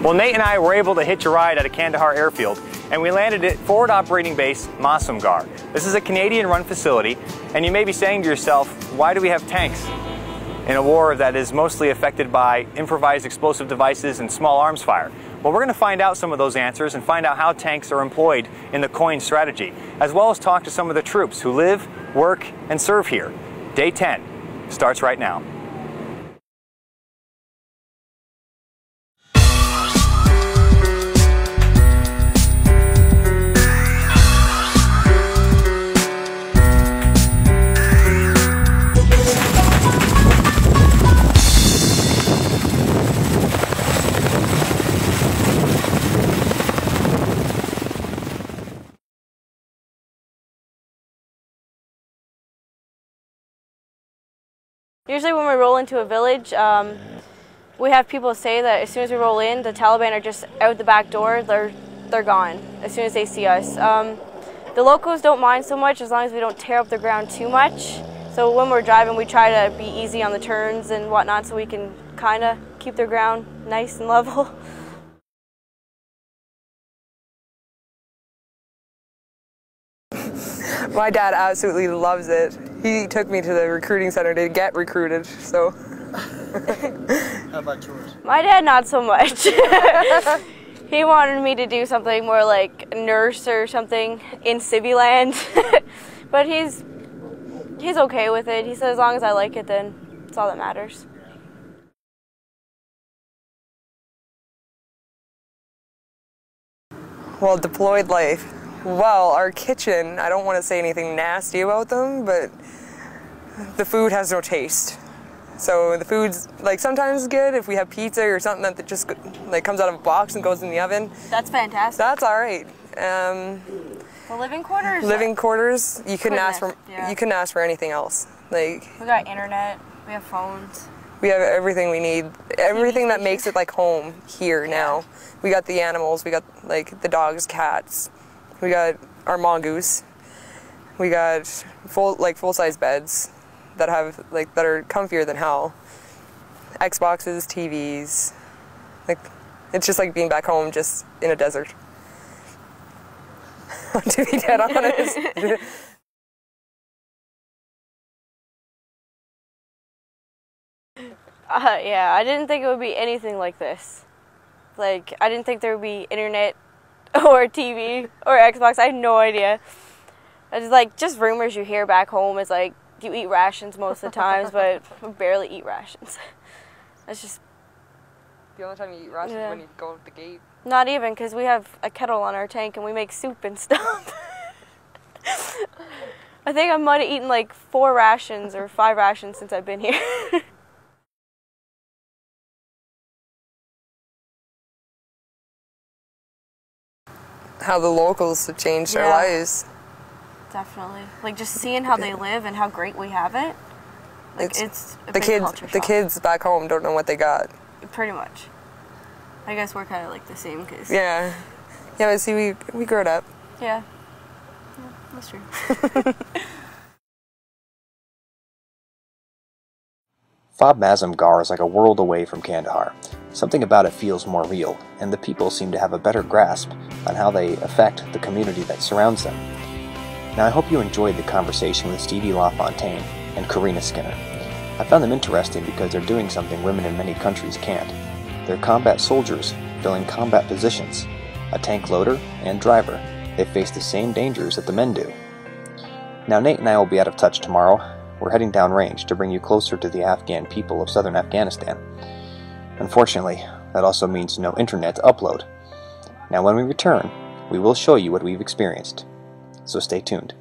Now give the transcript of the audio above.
Well, Nate and I were able to hitch a ride at a Kandahar airfield, and we landed at Forward Operating Base Masumgar. This is a Canadian-run facility, and you may be saying to yourself, why do we have tanks in a war that is mostly affected by improvised explosive devices and small arms fire? Well, we're going to find out some of those answers and find out how tanks are employed in the COIN strategy, as well as talk to some of the troops who live, work, and serve here. Day 10 starts right now. Usually when we roll into a village, we have people say that as soon as we roll in, the Taliban are just out the back door, they're gone as soon as they see us. The locals don't mind so much as long as we don't tear up the ground too much. So when we're driving, we try to be easy on the turns and whatnot so we can kind of keep the ground nice and level. My dad absolutely loves it. He took me to the recruiting center to get recruited, so. How about yours? My dad, not so much. He wanted me to do something more like nurse or something in Civiland, but he's okay with it. He said as long as I like it, then that's all that matters. Well, deployed life. Well, our kitchen, I don't want to say anything nasty about them, but the food has no taste. So the food's like sometimes good if we have pizza or something that just like comes out of a box and goes in the oven. That's fantastic. That's all right. The living quarters? Living quarters, you couldn't ask for yeah. You couldn't ask for anything else. Like we got internet, we have phones. We have everything we need. Everything that makes it like home here now. We got the animals, we got like the dogs, cats. We got our mongoose. We got full-size beds that have that are comfier than hell. Xboxes, TVs. Like it's just like being back home, just in a desert. To be dead honest. Yeah, I didn't think it would be anything like this. Like I didn't think there would be internet or TV or Xbox. I had no idea. It's like just rumors you hear back home is like you eat rations most of the times, but we barely eat rations. It's just the only time you eat rations is when you go to the gate. Not even, because we have a kettle on our tank and we make soup and stuff. I think I might have eaten like 4 rations or 5 rations since I've been here. How the locals have changed their lives. Definitely. Like just seeing how they live and how great we have it. Like it's a big culture shock. The kids back home don't know what they got. Pretty much. I guess we're kind of like the same case. Yeah. Yeah, but see, we grew it up. Yeah. That's true. Fob Mazumgar is like a world away from Kandahar. Something about it feels more real, and the people seem to have a better grasp on how they affect the community that surrounds them. Now I hope you enjoyed the conversation with Stevie LaFontaine and Karina Skinner. I found them interesting because they're doing something women in many countries can't. They're combat soldiers, filling combat positions. A tank loader and driver. They face the same dangers that the men do. Now Nate and I will be out of touch tomorrow. We're heading downrange to bring you closer to the Afghan people of southern Afghanistan. Unfortunately, that also means no internet to upload. Now when we return, we will show you what we've experienced. So stay tuned.